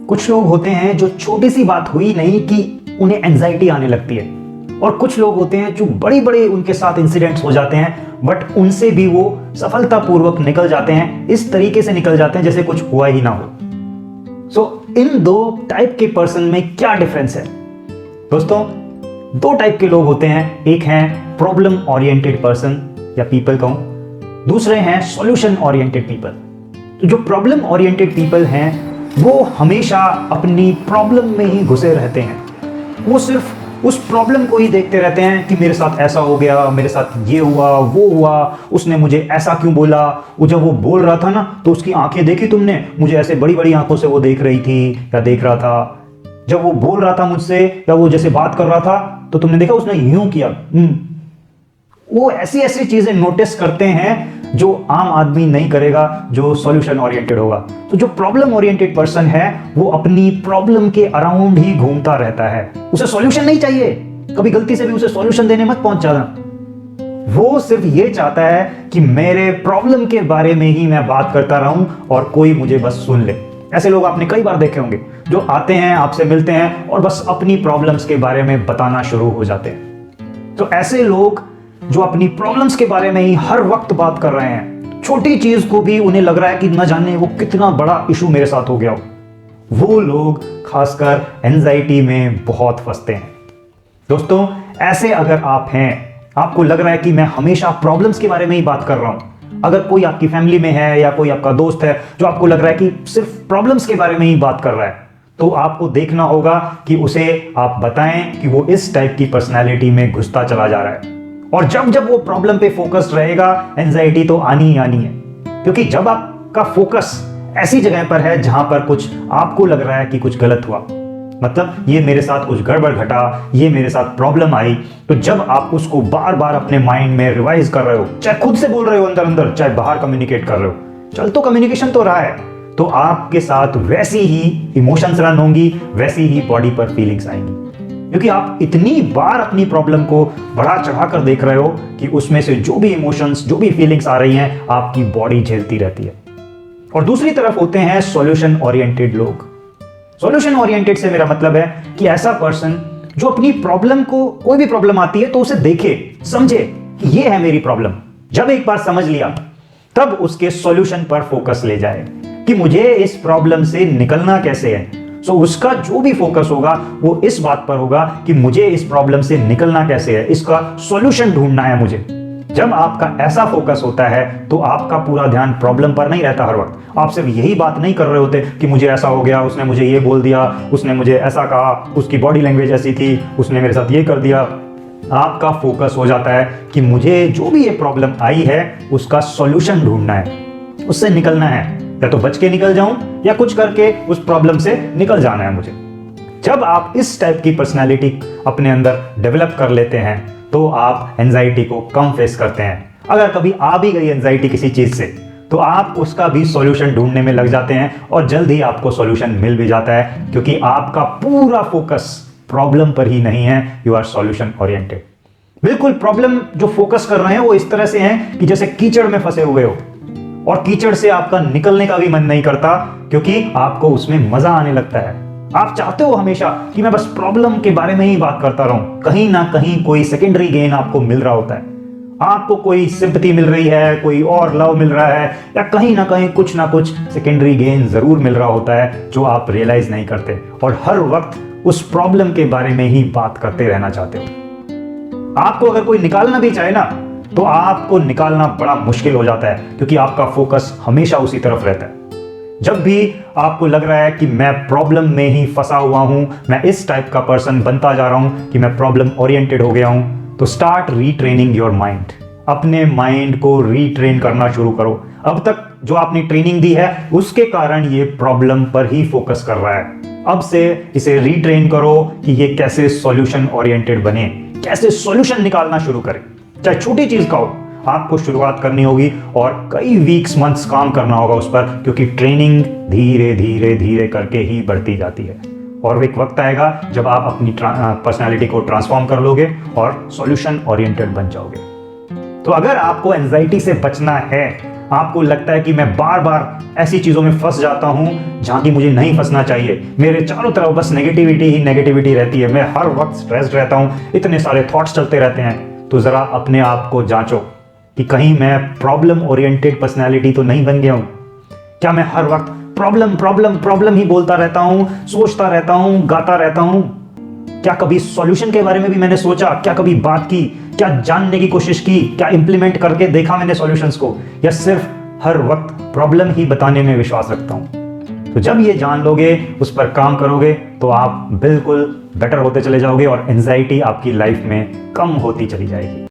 कुछ लोग होते हैं जो छोटी सी बात हुई नहीं कि उन्हें एंजाइटी आने लगती है, और कुछ लोग होते हैं जो बड़ी बड़े उनके साथ इंसिडेंट्स हो जाते हैं बट उनसे भी वो सफलतापूर्वक निकल जाते हैं, इस तरीके से निकल जाते हैं जैसे कुछ हुआ ही ना हो। सो इन दो टाइप के पर्सन में क्या डिफरेंस है दोस्तों? दो टाइप के लोग होते हैं, एक हैं प्रॉब्लम ओरिएंटेड पर्सन या पीपल कहूं, दूसरे हैं सॉल्यूशन ओरिएंटेड पीपल। तो जो प्रॉब्लम ओरिएंटेड पीपल हैं वो हमेशा अपनी प्रॉब्लम में ही घुसे रहते हैं। वो सिर्फ उस प्रॉब्लम को ही देखते रहते हैं कि मेरे साथ ऐसा हो गया, मेरे साथ ये हुआ, वो हुआ, उसने मुझे ऐसा क्यों बोला, वो जब वो बोल रहा था ना तो उसकी आंखें देखी तुमने, मुझे ऐसे बड़ी बड़ी आंखों से वो देख रही थी या देख रहा था। जब वो बोल रहा था मुझसे या वो जैसे बात कर रहा था तो तुमने देखा उसने यूं किया। वो ऐसी ऐसी चीजें नोटिस करते हैं जो आम आदमी नहीं करेगा, जो सॉल्यूशन ओरिएंटेड होगा। तो जो प्रॉब्लम ओरिएंटेड पर्सन है वो अपनी प्रॉब्लम के अराउंड ही घूमता रहता है, उसे सॉल्यूशन नहीं चाहिए। कभी गलती से भी उसे सॉल्यूशन देने मत पहुंच जाना। वो सिर्फ ये चाहता है कि मेरे प्रॉब्लम के बारे में ही मैं बात करता रहूं और कोई मुझे बस सुन ले। ऐसे लोग आपने कई बार देखे होंगे जो आते हैं, आपसे मिलते हैं और बस अपनी प्रॉब्लम्स के बारे में बताना शुरू हो जाते हैं। तो ऐसे लोग जो अपनी प्रॉब्लम्स के बारे में ही हर वक्त बात कर रहे हैं, छोटी चीज को भी उन्हें लग रहा है कि न जाने वो कितना बड़ा इशू मेरे साथ हो गया हो, वो लोग खासकर एंजाइटी में बहुत फंसते हैं। दोस्तों, ऐसे अगर आप हैं, आपको लग रहा है कि मैं हमेशा प्रॉब्लम्स के बारे में ही बात कर रहा हूं, अगर कोई आपकी फैमिली में है या कोई आपका दोस्त है जो आपको लग रहा है कि सिर्फ प्रॉब्लम्स के बारे में ही बात कर रहा है, तो आपको देखना होगा कि उसे आप बताएं कि वो इस टाइप की पर्सनैलिटी में घुसता चला जा रहा है। और जब जब वो प्रॉब्लम पे फोकस्ड रहेगा, एंजाइटी तो आनी ही आनी है। क्योंकि जब आपका फोकस ऐसी जगह पर है जहां पर कुछ आपको लग रहा है कि कुछ गलत हुआ, मतलब ये मेरे साथ कुछ गड़बड़ घटा, ये मेरे साथ प्रॉब्लम आई, तो जब आप उसको बार बार अपने माइंड में रिवाइज कर रहे हो, चाहे खुद से बोल रहे हो अंदर अंदर, चाहे बाहर कम्युनिकेट कर रहे हो, चल तो कम्युनिकेशन तो रहा है, तो आपके साथ वैसी ही इमोशंस रन होंगी, वैसी ही बॉडी पर फीलिंग्स आएंगी। क्योंकि आप इतनी बार अपनी प्रॉब्लम को बढ़ा चढ़ा कर देख रहे हो कि उसमें से जो भी इमोशंस, जो भी फीलिंग्स आ रही हैं, आपकी बॉडी झेलती रहती है। और दूसरी तरफ होते हैं सॉल्यूशन ओरिएंटेड लोग। सॉल्यूशन ओरिएंटेड से मेरा मतलब है कि ऐसा पर्सन जो अपनी प्रॉब्लम को, कोई भी प्रॉब्लम आती है तो उसे देखे, समझे कि ये है मेरी प्रॉब्लम। जब एक बार समझ लिया तब उसके सॉल्यूशन पर फोकस ले जाए कि मुझे इस प्रॉब्लम से निकलना कैसे है। सो उसका जो भी फोकस होगा वो इस बात पर होगा कि मुझे इस प्रॉब्लम से निकलना कैसे है, इसका सॉल्यूशन ढूंढना है मुझे। जब आपका ऐसा फोकस होता है तो आपका पूरा ध्यान प्रॉब्लम पर नहीं रहता हर वक्त। आप सिर्फ यही बात नहीं कर रहे होते कि मुझे ऐसा हो गया, उसने मुझे ये बोल दिया, उसने मुझे ऐसा कहा, उसकी बॉडी लैंग्वेज ऐसी थी, उसने मेरे साथ ये कर दिया। आपका फोकस हो जाता है कि मुझे जो भी ये प्रॉब्लम आई है उसका सॉल्यूशन ढूंढना है, उससे निकलना है, या तो बच के निकल जाऊं या कुछ करके उस प्रॉब्लम से निकल जाना है मुझे। जब आप इस टाइप की पर्सनालिटी अपने अंदर डेवलप कर लेते हैं तो आप एंजाइटी को कम फेस करते हैं। अगर कभी आ भी गई एंजाइटी किसी चीज से तो आप उसका भी सॉल्यूशन ढूंढने में लग जाते हैं और जल्द ही आपको सॉल्यूशन मिल भी जाता है, क्योंकि आपका पूरा फोकस प्रॉब्लम पर ही नहीं है, यू आर सॉल्यूशन ओरिएंटेड। बिल्कुल प्रॉब्लम जो फोकस कर रहे हैं वो इस तरह से हैं कि जैसे कीचड़ में फंसे हुए हो और कीचड़ से आपका निकलने का भी मन नहीं करता, क्योंकि आपको उसमें मजा आने लगता है। आप चाहते हो हमेशा कि मैं बस प्रॉब्लम के बारे में ही बात करता रहूं। कहीं ना कहीं कोई सेकेंडरी गेन आपको मिल रहा होता है, आपको कोई सिंपैथी मिल रही है, कोई और लव मिल रहा है, या कहीं ना कुछ सेकेंडरी गेन जरूर मिल रहा होता है जो आप रियलाइज नहीं करते और हर वक्त उस प्रॉब्लम के बारे में ही बात करते रहना चाहते हो। आपको अगर कोई निकालना भी चाहे ना तो आपको निकालना बड़ा मुश्किल हो जाता है, क्योंकि आपका फोकस हमेशा उसी तरफ रहता है। जब भी आपको लग रहा है कि मैं प्रॉब्लम में ही फंसा हुआ हूं, मैं इस टाइप का पर्सन बनता जा रहा हूं कि मैं प्रॉब्लम ओरिएंटेड हो गया हूं, तो स्टार्ट रीट्रेनिंग योर माइंड। अपने माइंड को रीट्रेन करना शुरू करो। अब तक जो आपने ट्रेनिंग दी है उसके कारण ये प्रॉब्लम पर ही फोकस कर रहा है। अब से इसे रीट्रेन करो कि ये कैसे सॉल्यूशन ओरिएंटेड बने, कैसे सॉल्यूशन निकालना शुरू करें। चाहे छोटी चीज का हो, आपको शुरुआत करनी होगी और कई वीक्स मंथ्स काम करना होगा उस पर, क्योंकि ट्रेनिंग धीरे धीरे धीरे करके ही बढ़ती जाती है। और एक वक्त आएगा जब आप अपनी पर्सनालिटी को ट्रांसफॉर्म कर लोगे और सॉल्यूशन ओरिएंटेड बन जाओगे। तो अगर आपको एंजाइटी से बचना है आपको लगता है कि मैं बार बार ऐसी चीज़ों में फंस जाता हूँ जहाँ की मुझे नहीं फंसना चाहिए, मेरे चारों तरफ बस नेगेटिविटी ही नेगेटिविटी रहती है, मैं हर वक्त स्ट्रेस्ड रहता हूँ, इतने सारे थॉट्स चलते रहते हैं, तो ज़रा अपने आप को जांचो कि कहीं मैं प्रॉब्लम ओरिएंटेड पर्सनैलिटी तो नहीं बन गया हूँ। क्या मैं हर वक्त प्रॉब्लम प्रॉब्लम प्रॉब्लम ही बोलता रहता हूँ, सोचता रहता हूँ, गाता रहता हूँ? क्या कभी सॉल्यूशन के बारे में भी मैंने सोचा? क्या कभी बात की? क्या जानने की कोशिश की? क्या इंप्लीमेंट करके देखा मैंने सॉल्यूशंस को? या सिर्फ हर वक्त प्रॉब्लम ही बताने में विश्वास रखता हूं? तो जब ये जान लोगे, उस पर काम करोगे, तो आप बिल्कुल बेटर होते चले जाओगे और एंजाइटी आपकी लाइफ में कम होती चली जाएगी।